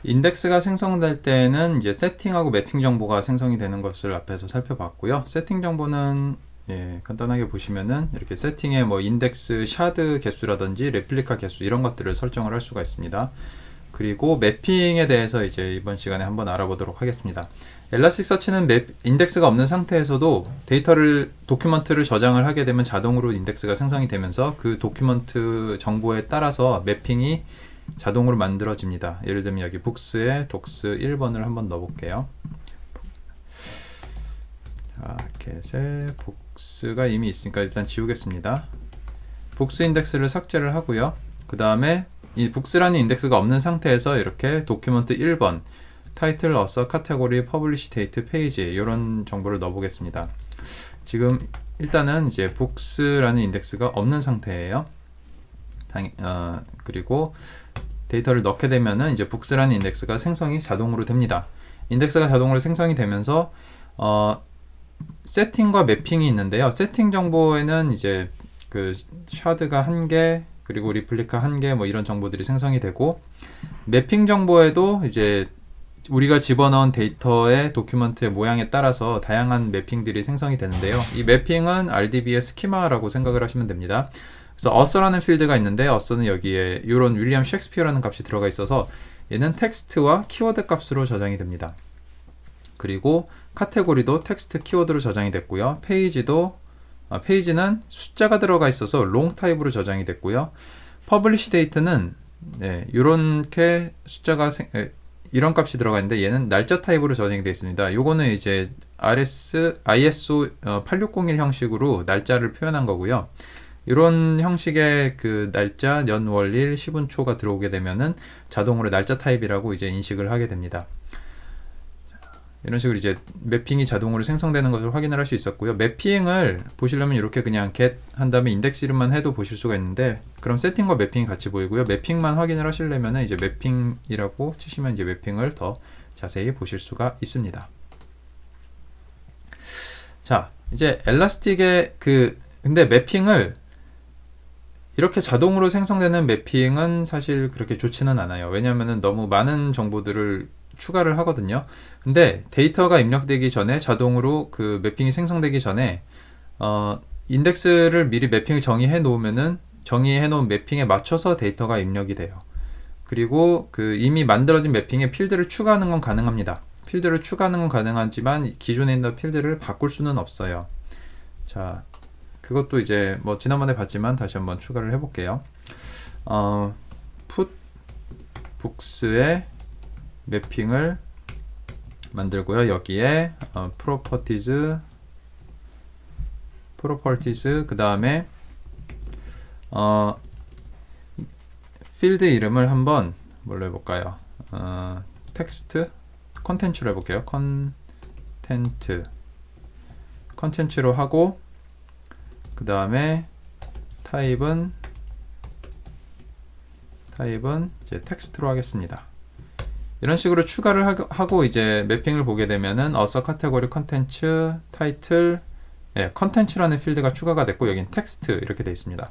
인덱스가 생성될 때는 이제 세팅하고 매핑 정보가 생성이 되는 것을 앞에서 살펴봤고요. 세팅 정보는 간단하게 보시면은 이렇게 세팅에 뭐 인덱스 샤드 개수라든지 레플리카 개수 이런 것들을 설정을 할 수가 있습니다. 그리고 매핑에 대해서 이제 이번 시간에 한번 알아보도록 하겠습니다. 엘라스틱서치는 인덱스가 없는 상태에서도 데이터를 도큐먼트를 저장을 하게 되면 자동으로 인덱스가 생성이 되면서 그 도큐먼트 정보에 따라서 매핑이 자동으로 만들어집니다. 예를 들면 여기 북스에 독스 1번을 한번 넣어볼게요. 자, 겟에 북스가 이미 있으니까 일단 지우겠습니다. 북스 인덱스를 삭제를 하고요. 그 다음에 이 북스라는 인덱스가 없는 상태에서 이렇게 도큐먼트 1번 타이틀, 어서, 카테고리, 퍼블리시 데이트, 페이지 이런 정보를 넣어보겠습니다. 지금 일단은 이제 북스라는 인덱스가 없는 상태예요. 그리고 데이터를 넣게 되면은 이제 북스라는 인덱스가 생성이 자동으로 됩니다. 인덱스가 자동으로 생성이 되면서 세팅과 매핑이 있는데요. 세팅 정보에는 이제 그 샤드가 1개 그리고 리플리카 1개 뭐 이런 정보들이 생성이 되고, 매핑 정보에도 이제 우리가 집어넣은 데이터의 도큐먼트의 모양에 따라서 다양한 매핑들이 생성이 되는데요. 이 매핑은 RDB의 스키마라고 생각을 하시면 됩니다. 그래서 어서라는 필드가 있는데 어서는 여기에 이런 윌리엄 셰익스피어라는 값이 들어가 있어서 얘는 텍스트와 키워드 값으로 저장이 됩니다. 그리고 카테고리도 텍스트 키워드로 저장이 됐고요. 페이지는 숫자가 들어가 있어서 롱 타입으로 저장이 됐고요. 퍼블리시 데이트는 이렇게 숫자가 이런 값이 들어가 있는데 얘는 날짜 타입으로 저장이 되어 있습니다. 요거는 이제 ISO 8601 형식으로 날짜를 표현한 거고요. 이런 형식의 그 날짜, 년, 월, 일, 시분초가 들어오게 되면은 자동으로 날짜 타입이라고 이제 인식을 하게 됩니다. 이런 식으로 이제 매핑이 자동으로 생성되는 것을 확인을 할 수 있었고요. 매핑을 보시려면 이렇게 그냥 get 한 다음에 인덱스 이름만 해도 보실 수가 있는데, 그럼 세팅과 매핑이 같이 보이고요. 매핑만 확인을 하시려면 이제 매핑이라고 치시면 이제 매핑을 더 자세히 보실 수가 있습니다. 자, 이제 엘라스틱의 근데 매핑을 이렇게 자동으로 생성되는 매핑은 사실 그렇게 좋지는 않아요. 왜냐하면 너무 많은 정보들을 추가를 하거든요. 근데 데이터가 입력되기 전에 자동으로 그 매핑이 생성되기 전에 인덱스를 미리 매핑을 정의해 놓은 매핑에 맞춰서 데이터가 입력이 돼요. 그리고 그 이미 만들어진 매핑에 필드를 추가하는 건 가능합니다. 필드를 추가하는 건 가능하지만 기존에 있는 필드를 바꿀 수는 없어요. 자, 그것도 이제 뭐 지난번에 봤지만 다시 한번 추가를 해볼게요. put books의 매핑을 만들고요. 여기에 properties 그 다음에 필드 이름을 한번 뭘로 해볼까요? 텍스트 컨텐츠로 해볼게요. 컨텐츠로 하고, 그 다음에 타입은 이제 텍스트로 하겠습니다. 이런 식으로 추가를 하고 이제 매핑을 보게 되면은 어서, 카테고리, 컨텐츠, 타이틀, 컨텐츠라는 필드가 추가가 됐고 여긴 텍스트 이렇게 되어 있습니다.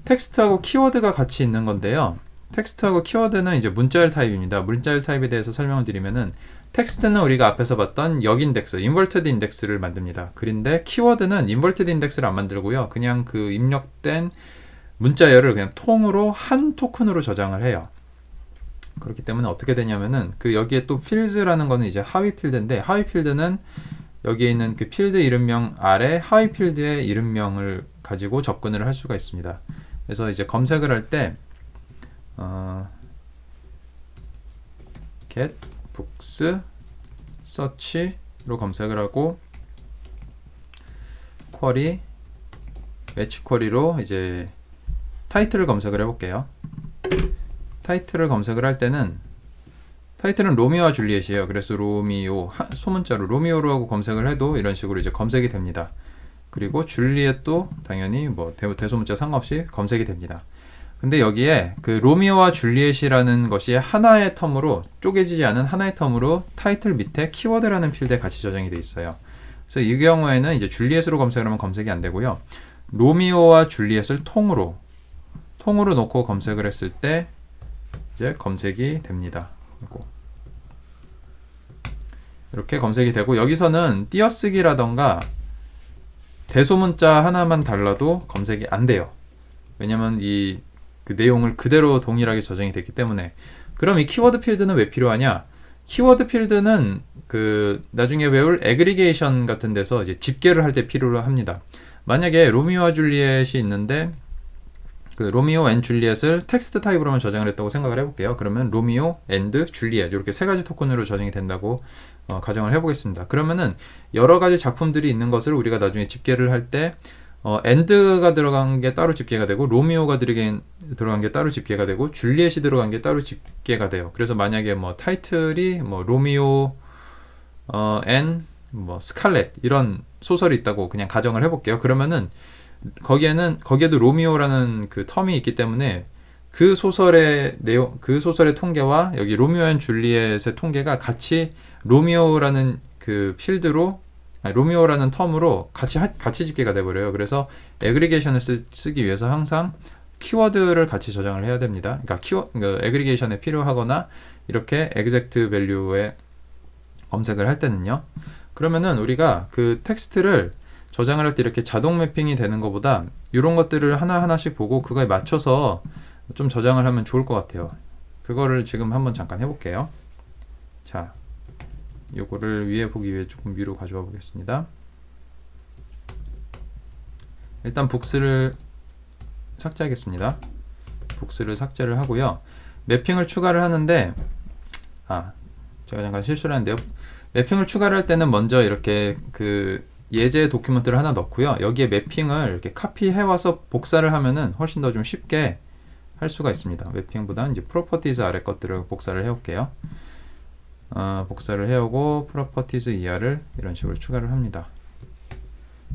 텍스트하고 키워드가 같이 있는 건데요. 텍스트하고 키워드는 이제 문자열 타입입니다. 문자열 타입에 대해서 설명을 드리면은, 텍스트는 우리가 앞에서 봤던 역인덱스, 인버티드 인덱스를 만듭니다. 그런데 키워드는 인버티드 인덱스를 안 만들고요. 그냥 그 입력된 문자열을 그냥 통으로 한 토큰으로 저장을 해요. 그렇기 때문에 어떻게 되냐면은 여기에 또 필드라는 거는 이제 하위 필드인데, 하위 필드는 여기에 있는 그 필드 이름명 아래 하위 필드의 이름명을 가지고 접근을 할 수가 있습니다. 그래서 이제 검색을 할 때 get books search로 검색을 하고 쿼리 매치 쿼리로 이제 타이틀을 검색을 해볼게요. 타이틀을 검색을 할 때는 타이틀은 로미오와 줄리엣이에요. 그래서 로미오 소문자로 로미오로 하고 검색을 해도 이런 식으로 이제 검색이 됩니다. 그리고 줄리엣도 당연히 뭐 대소문자 상관없이 검색이 됩니다. 근데 여기에 그 로미오와 줄리엣이라는 것이 하나의 텀으로 쪼개지지 않은 하나의 텀으로 타이틀 밑에 키워드라는 필드에 같이 저장이 되어 있어요. 그래서 이 경우에는 이제 줄리엣으로 검색을 하면 검색이 안 되고요. 로미오와 줄리엣을 통으로 놓고 검색을 했을 때 이제 검색이 됩니다. 이렇게 검색이 되고, 여기서는 띄어쓰기라던가 대소문자 하나만 달라도 검색이 안 돼요. 왜냐면 그 내용을 그대로 동일하게 저장이 됐기 때문에. 그럼 이 키워드 필드는 왜 필요하냐? 키워드 필드는 나중에 외울 애그리게이션 같은 데서 이제 집계를 할 때 필요로 합니다. 만약에 로미오와 줄리엣이 있는데 로미오 앤 줄리엣을 텍스트 타입으로만 저장을 했다고 생각을 해볼게요. 그러면 로미오 앤드 줄리엣 이렇게 세 가지 토큰으로 저장이 된다고 가정을 해보겠습니다. 그러면은 여러 가지 작품들이 있는 것을 우리가 나중에 집계를 할 때 앤드가 들어간 게 따로 집계가 되고, 로미오가 들어간 게 따로 집계가 되고, 줄리엣이 들어간 게 따로 집계가 돼요. 그래서 만약에 타이틀이 로미오 앤 스칼렛 이런 소설이 있다고 그냥 가정을 해볼게요. 그러면은 거기에도 로미오라는 그 텀이 있기 때문에 그 소설의 내용, 그 소설의 통계와 여기 로미오 앤 줄리엣의 통계가 같이 로미오라는 그 필드로, 로미오라는 텀으로 같이 집계가 돼버려요. 그래서 애그리게이션을 쓰기 위해서 항상 키워드를 같이 저장을 해야 됩니다. 그러니까 애그리게이션에 필요하거나 이렇게 exact value에 검색을 할 때는요. 그러면은 우리가 그 텍스트를 저장을 할 때 이렇게 자동 매핑이 되는 것보다 이런 것들을 하나하나씩 보고 그거에 맞춰서 좀 저장을 하면 좋을 것 같아요. 그거를 지금 한번 잠깐 해볼게요. 자, 요거를 위에 보기 위해 조금 위로 가져와 보겠습니다. 일단 북스를 삭제하겠습니다. 북스를 삭제를 하고요. 매핑을 추가를 하는데, 제가 잠깐 실수를 했는데요. 매핑을 추가를 할 때는 먼저 이렇게 예제 도큐멘트를 하나 넣고요. 여기에 매핑을 이렇게 카피해와서 복사를 하면은 훨씬 더 좀 쉽게 할 수가 있습니다. 매핑보다는 이제 프로퍼티즈 아래 것들을 복사를 해올게요. 복사를 해오고 프로퍼티즈 이하를 이런 식으로 추가를 합니다.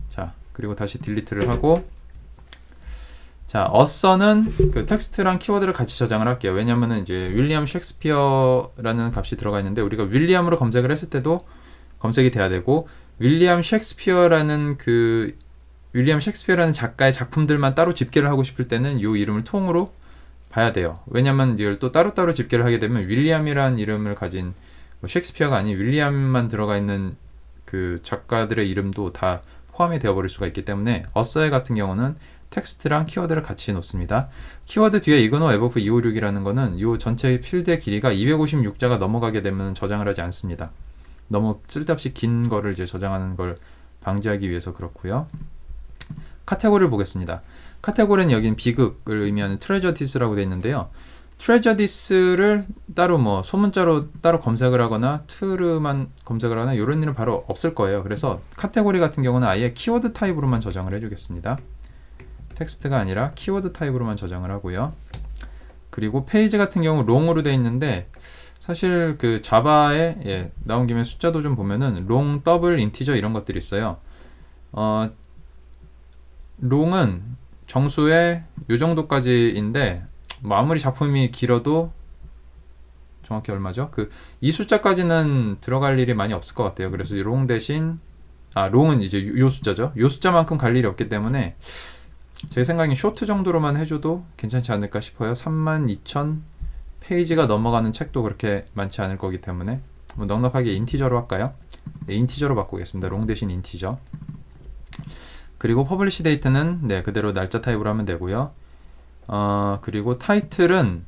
자, 그리고 다시 딜리트를 하고, 자, 어서는 그 텍스트랑 키워드를 같이 저장을 할게요. 왜냐면은 이제 윌리엄 셰익스피어라는 값이 들어가 있는데, 우리가 윌리엄으로 검색을 했을 때도 검색이 돼야 되고, 윌리엄 셰익스피어라는 작가의 작품들만 따로 집계를 하고 싶을 때는 이 이름을 통으로 봐야 돼요. 왜냐면 이걸 또 따로따로 집계를 하게 되면 윌리엄이라는 이름을 가진 셰익스피어가 아닌 윌리엄만 들어가 있는 그 작가들의 이름도 다 포함이 되어버릴 수가 있기 때문에 어서의 같은 경우는 텍스트랑 키워드를 같이 놓습니다. 키워드 뒤에 이그노 에버프 256이라는 거는 이 전체 필드의 길이가 256자가 넘어가게 되면 저장을 하지 않습니다. 너무 쓸데없이 긴 거를 이제 저장하는 걸 방지하기 위해서 그렇고요. 카테고리를 보겠습니다. 카테고리는 여긴 비극을 의미하는 트레저디스라고 되어 있는데요. 트레저디스를 따로 소문자로 따로 검색을 하거나 트르만 검색을 하거나 이런 일은 바로 없을 거예요. 그래서 카테고리 같은 경우는 아예 키워드 타입으로만 저장을 해주겠습니다. 텍스트가 아니라 키워드 타입으로만 저장을 하고요. 그리고 페이지 같은 경우 롱으로 되어 있는데, 사실 그 자바에 나온 김에 숫자도 좀 보면은 롱, 더블, 인티저 이런 것들이 있어요. 롱은 정수의 요 정도까지인데, 아무리 작품이 길어도 정확히 얼마죠? 이 숫자까지는 들어갈 일이 많이 없을 것 같아요. 그래서 롱 대신 롱은 이제 요 숫자죠. 요 숫자만큼 갈 일이 없기 때문에 제 생각엔 쇼트 정도로만 해줘도 괜찮지 않을까 싶어요. 32,000 페이지가 넘어가는 책도 그렇게 많지 않을 거기 때문에 넉넉하게 인티저로 할까요? 네, 인티저로 바꾸겠습니다. 롱 대신 인티저. 그리고 퍼블리시 데이트는 그대로 날짜 타입으로 하면 되고요. 그리고 타이틀은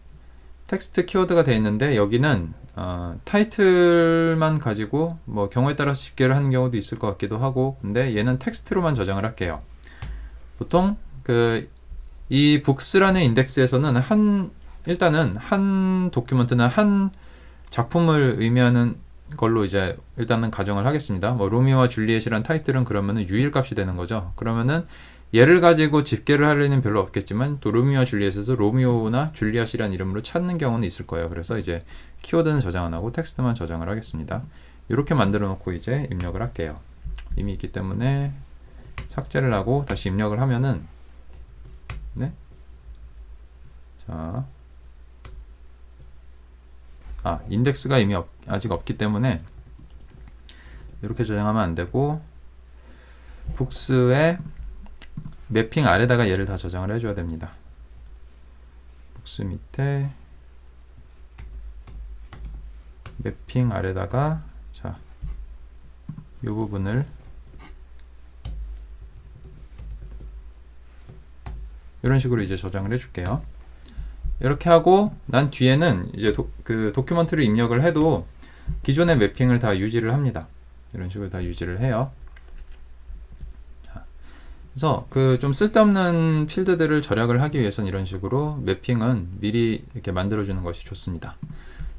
텍스트 키워드가 되어 있는데, 여기는 타이틀만 가지고 경우에 따라서 집계를 하는 경우도 있을 것 같기도 하고, 근데 얘는 텍스트로만 저장을 할게요. 보통 이 북스라는 인덱스에서는 일단은 한 도큐멘트나 한 작품을 의미하는 걸로 이제 일단은 가정을 하겠습니다. 로미오와 줄리엣이란 타이틀은 그러면은 유일값이 되는 거죠. 그러면은 얘를 가지고 집계를 할 일은 별로 없겠지만, 또 로미오와 줄리엣에서 로미오나 줄리엣이란 이름으로 찾는 경우는 있을 거예요. 그래서 이제 키워드는 저장 안 하고 텍스트만 저장을 하겠습니다. 이렇게 만들어 놓고 이제 입력을 할게요. 이미 있기 때문에 삭제를 하고 다시 입력을 하면은, 자, 인덱스가 이미 아직 없기 때문에 이렇게 저장하면 안 되고, 북스의 매핑 아래다가 얘를 다 저장을 해줘야 됩니다. 북스 밑에 매핑 아래다가 자, 이 부분을 이런 식으로 이제 저장을 해줄게요. 이렇게 하고 난 뒤에는 이제 그 도큐먼트를 입력을 해도 기존의 매핑을 다 유지를 합니다. 이런 식으로 다 유지를 해요. 자, 그래서 그 좀 쓸데없는 필드들을 절약을 하기 위해서는 이런 식으로 매핑은 미리 이렇게 만들어주는 것이 좋습니다.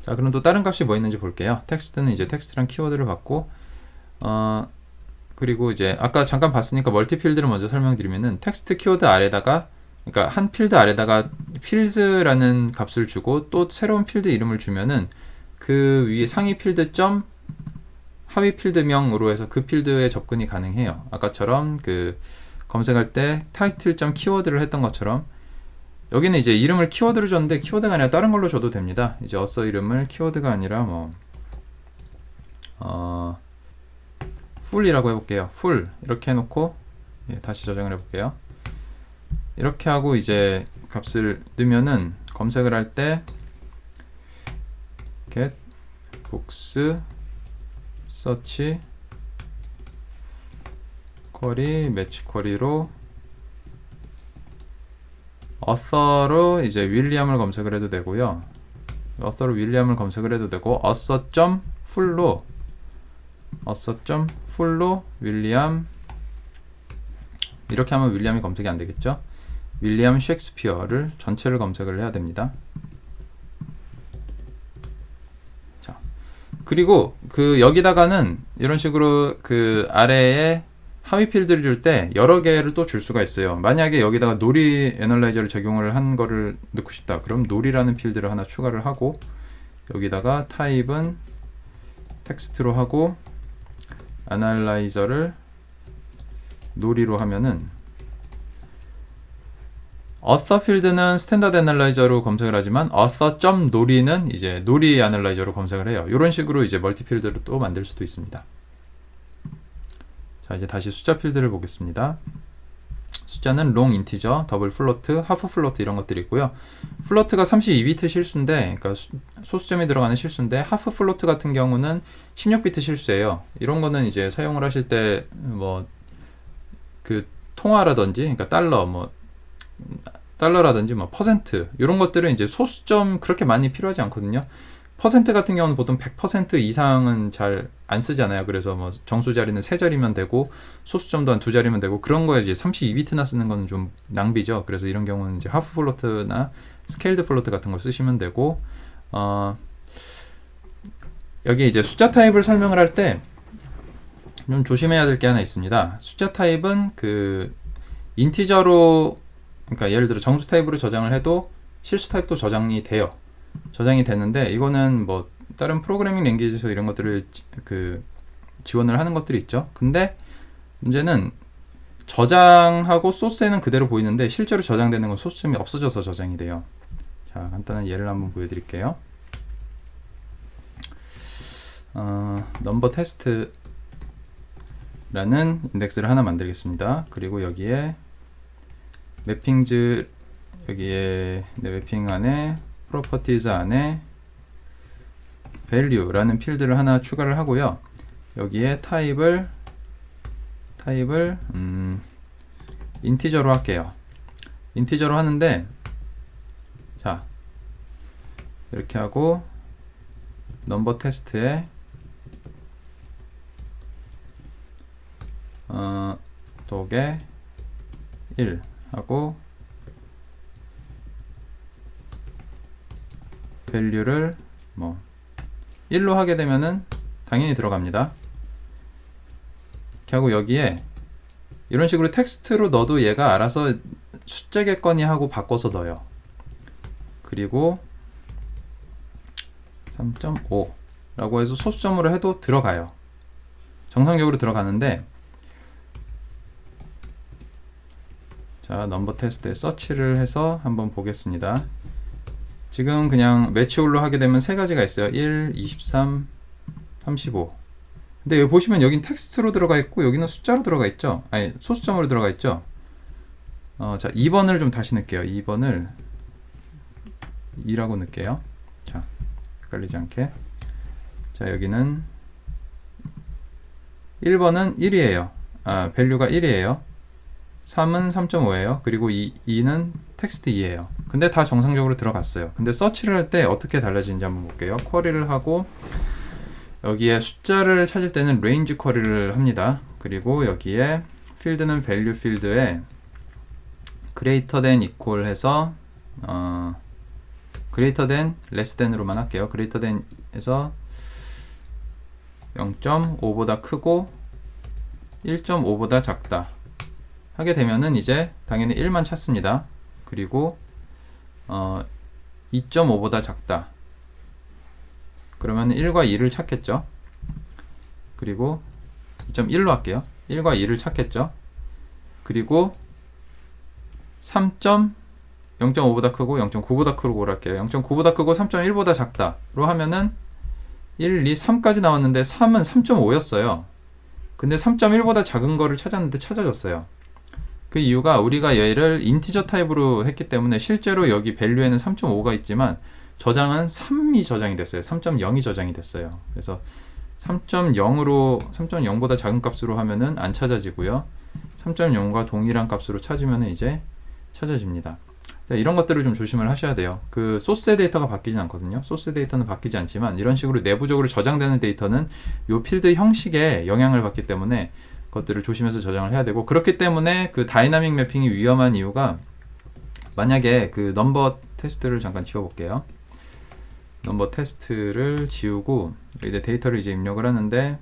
자, 그럼 또 다른 값이 뭐 있는지 볼게요. 텍스트는 이제 텍스트랑 키워드를 받고 그리고 이제 아까 잠깐 봤으니까 멀티 필드를 먼저 설명드리면은 텍스트 키워드 아래다가 그러니까 한 필드 아래다가 필즈라는 값을 주고 또 새로운 필드 이름을 주면은 그 위에 상위 필드 점 하위 필드명으로 해서 그 필드에 접근이 가능해요. 아까처럼 그 검색할 때 타이틀 점 키워드를 했던 것처럼 여기는 이제 이름을 키워드로 줬는데 키워드가 아니라 다른 걸로 줘도 됩니다. 이제 어서 이름을 키워드가 아니라 뭐 풀이라고 해볼게요. 풀 이렇게 해놓고 다시 저장을 해볼게요. 이렇게 하고 이제 값을 넣으면은 검색을 할 때 get books search 쿼리 매치 쿼리로 author로 이제 윌리엄을 검색을 해도 되고요. author로 윌리엄을 검색을 해도 되고 author.full로 윌리엄 이렇게 하면 윌리엄이 검색이 안 되겠죠. 윌리엄 셰익스피어를 전체를 검색을 해야 됩니다. 자, 그리고 그 여기다가는 이런 식으로 그 아래에 하위 필드를 줄 때 여러 개를 또 줄 수가 있어요. 만약에 여기다가 놀이 애널라이저를 적용을 한 거를 넣고 싶다. 그럼 놀이라는 필드를 하나 추가를 하고 여기다가 타입은 텍스트로 하고 애널라이저를 놀이로 하면은 author 필드는 스탠다드 애널라이저로 검색을 하지만 author.놀이는 이제 놀이 애널라이저로 검색을 해요. 이런 식으로 이제 멀티 필드를 또 만들 수도 있습니다. 자, 이제 다시 숫자 필드를 보겠습니다. 숫자는 long 인티저, 더블 플로트, 하프 플로트 이런 것들이 있고요. 플로트가 32비트 실수인데, 그러니까 소수점이 들어가는 실수인데, 하프 플로트 같은 경우는 16비트 실수예요. 이런 거는 이제 사용을 하실 때 뭐 그 통화라든지, 그러니까 달러라든지 뭐 퍼센트 이런 것들은 이제 소수점 그렇게 많이 필요하지 않거든요. 퍼센트 같은 경우는 보통 100% 이상은 잘 안 쓰잖아요. 그래서 뭐 정수 자리는 3자리면 되고 소수점도 한 2자리면 되고 그런 거에 이제 32비트나 쓰는 거는 좀 낭비죠. 그래서 이런 경우는 이제 하프 플로트나 스케일드 플로트 같은 걸 쓰시면 되고 여기 이제 숫자 타입을 설명을 할 때 좀 조심해야 될 게 하나 있습니다. 숫자 타입은 그 인티저로 그러니까 예를 들어 정수 타입으로 저장을 해도 실수 타입도 저장이 되는데 이거는 뭐 다른 프로그래밍 랭귀지에서 이런 것들을 그 지원을 하는 것들이 있죠. 근데 문제는 저장하고 소스에는 그대로 보이는데 실제로 저장되는 건 소수점이 없어져서 저장이 돼요. 자, 간단한 예를 한번 보여드릴게요. 넘버 테스트라는 인덱스를 하나 만들겠습니다. 그리고 여기에 매핑즈 여기에 매핑 안에 프로퍼티즈 안에 value라는 필드를 하나 추가를 하고요. 여기에 타입을 인티저로 할게요. 인티저로 하는데 자 이렇게 하고 넘버 테스트에 독에 1 하고 value를 뭐 1로 하게 되면은 당연히 들어갑니다. 이렇게 하고 여기에 이런 식으로 텍스트로 넣어도 얘가 알아서 숫자겠거니 하고 바꿔서 넣어요. 그리고 3.5 라고 해서 소수점으로 해도 들어가요. 정상적으로 들어가는데 자, 넘버 테스트에 서치를 해서 한번 보겠습니다. 지금 그냥 매치홀로 하게 되면 세 가지가 있어요. 1, 23, 35. 근데 여기 보시면 여긴 텍스트로 들어가 있고 여기는 숫자로 들어가 있죠. 아니, 소수점으로 들어가 있죠. 자, 2번을 좀 다시 넣을게요. 2번을 2라고 넣을게요. 자, 헷갈리지 않게. 자, 여기는 1번은 1이에요. 밸류가 1이에요. 3은 3.5예요. 그리고 2는 텍스트 2예요. 근데 다 정상적으로 들어갔어요. 근데 서치를 할 때 어떻게 달라지는지 한번 볼게요. 쿼리를 하고 여기에 숫자를 찾을 때는 range 쿼리를 합니다. 그리고 여기에 필드는 value 필드에 greater than equal 해서 greater than less than으로만 할게요. greater than 해서 0.5보다 크고 1.5보다 작다 하게 되면은 이제 당연히 1만 찾습니다. 그리고 2.5보다 작다 그러면 1과 2를 찾겠죠. 그리고 2.1로 할게요. 1과 2를 찾겠죠. 그리고 0.5보다 크고 0.9보다 크고 할게요. 0.9보다 크고 3.1보다 작다로 하면은 1, 2, 3까지 나왔는데 3은 3.5였어요. 근데 3.1보다 작은 거를 찾았는데 찾아졌어요. 그 이유가 우리가 얘를 인티저 타입으로 했기 때문에 실제로 여기 밸류에는 3.5가 있지만 저장은 3이 저장이 됐어요. 3.0이 저장이 됐어요. 그래서 3.0보다 작은 값으로 하면은 안 찾아지고요. 3.0과 동일한 값으로 찾으면 이제 찾아집니다. 이런 것들을 좀 조심을 하셔야 돼요. 그 소스 데이터가 바뀌진 않거든요. 소스 데이터는 바뀌지 않지만 이런 식으로 내부적으로 저장되는 데이터는 요 필드 형식에 영향을 받기 때문에 그것들을 조심해서 저장을 해야 되고, 그렇기 때문에 그 다이나믹 매핑이 위험한 이유가, 만약에 그 넘버 테스트를 잠깐 지워볼게요. 넘버 테스트를 지우고 이제 데이터를 이제 입력을 하는데,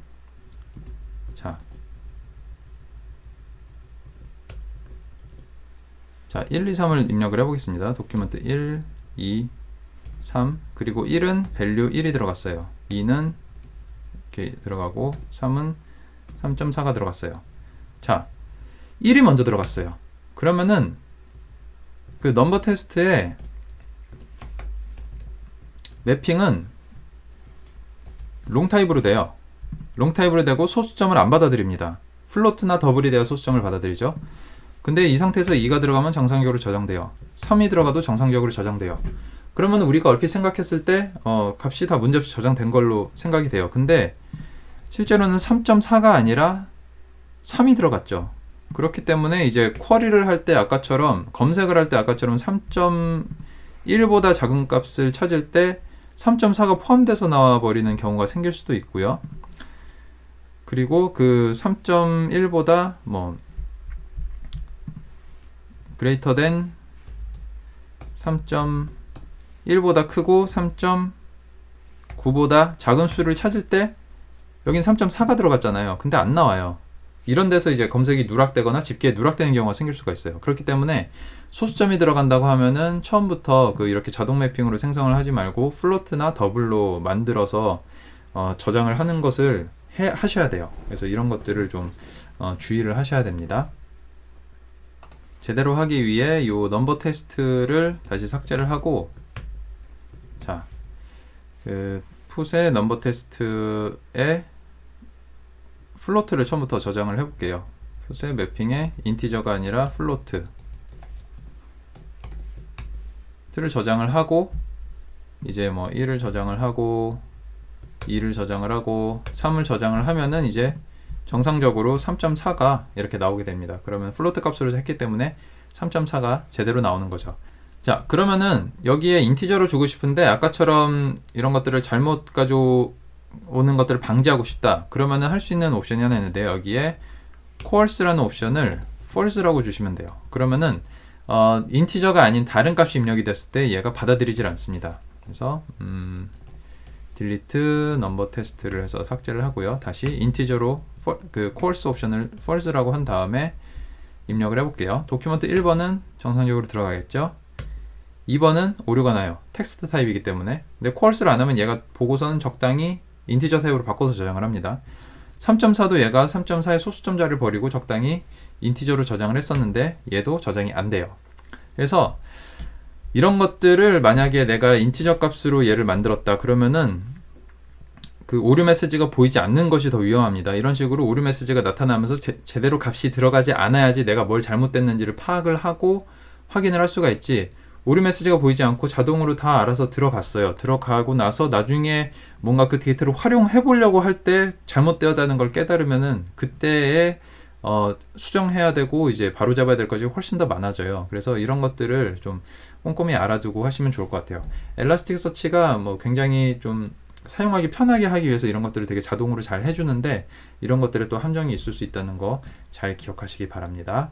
자 1, 2, 3을 입력을 해보겠습니다. 도큐멘트 1, 2, 3 그리고 1은 밸류 1이 들어갔어요. 2는 이렇게 들어가고 3은 3.4가 들어갔어요. 자 1이 먼저 들어갔어요. 그러면은 그 넘버 테스트의 매핑은 롱 타입으로 돼요. 롱 타입으로 되고 소수점을 안 받아들입니다. 플로트나 더블이 되어 소수점을 받아들이죠. 근데 이 상태에서 2가 들어가면 정상적으로 저장돼요. 3이 들어가도 정상적으로 저장돼요. 그러면 우리가 얼핏 생각했을 때 값이 다 문제없이 저장된 걸로 생각이 돼요. 근데 실제로는 3.4가 아니라 3이 들어갔죠. 그렇기 때문에 이제 쿼리를 할 때 아까처럼, 검색을 할 때 아까처럼 3.1보다 작은 값을 찾을 때 3.4가 포함돼서 나와버리는 경우가 생길 수도 있고요. 그리고 그 3.1보다 greater than 3.1보다 크고 3.9보다 작은 수를 찾을 때 여긴 3.4가 들어갔잖아요. 근데 안 나와요. 이런 데서 이제 검색이 누락되거나 집계에 누락되는 경우가 생길 수가 있어요. 그렇기 때문에 소수점이 들어간다고 하면은 처음부터 이렇게 자동 매핑으로 생성을 하지 말고 플로트나 더블로 만들어서 저장을 하는 것을 하셔야 돼요. 그래서 이런 것들을 좀 주의를 하셔야 됩니다. 제대로 하기 위해 요 넘버 테스트를 다시 삭제를 하고, 자, 그 풋의 넘버 테스트에 플로트를 처음부터 저장을 해볼게요. 풋의 매핑에 인티저가 아니라 플로트를 저장을 하고, 이제 1을 저장을 하고 2를 저장을 하고 3을 저장을 하면은 이제 정상적으로 3.4가 이렇게 나오게 됩니다. 그러면 플로트 값으로 했기 때문에 3.4가 제대로 나오는 거죠. 자, 그러면은 여기에 인티저로 주고 싶은데 아까처럼 이런 것들을 잘못 가져오는 것들을 방지하고 싶다. 그러면은 할 수 있는 옵션이 하나 있는데, 여기에 coarse라는 옵션을 false라고 주시면 돼요. 그러면은 인티저가 아닌 다른 값이 입력이 됐을 때 얘가 받아들이질 않습니다. 그래서 delete number test를 해서 삭제를 하고요. 다시 인티저로 그 coarse 옵션을 false라고 한 다음에 입력을 해볼게요. 도큐멘트 1번은 정상적으로 들어가겠죠. 2번은 오류가 나요. 텍스트 타입이기 때문에. 근데 coarse를 안 하면 얘가 보고서는 적당히 인티저 타입으로 바꿔서 저장을 합니다. 3.4도 얘가 3.4의 소수점 자리를 버리고 적당히 인티저로 저장을 했었는데 얘도 저장이 안 돼요. 그래서 이런 것들을 만약에 내가 인티저 값으로 얘를 만들었다 그러면은 그 오류 메시지가 보이지 않는 것이 더 위험합니다. 이런 식으로 오류 메시지가 나타나면서 제대로 값이 들어가지 않아야지 내가 뭘 잘못됐는지를 파악을 하고 확인을 할 수가 있지, 오류 메시지가 보이지 않고 자동으로 다 알아서 들어갔어요. 들어가고 나서 나중에 뭔가 그 데이터를 활용해 보려고 할 때 잘못되었다는 걸 깨달으면은 그때에 수정해야 되고 이제 바로 잡아야 될 것이 훨씬 더 많아져요. 그래서 이런 것들을 좀 꼼꼼히 알아두고 하시면 좋을 것 같아요. 엘라스틱서치가 뭐 굉장히 좀 사용하기 편하게 하기 위해서 이런 것들을 되게 자동으로 잘 해주는데 이런 것들에 또 함정이 있을 수 있다는 거 잘 기억하시기 바랍니다.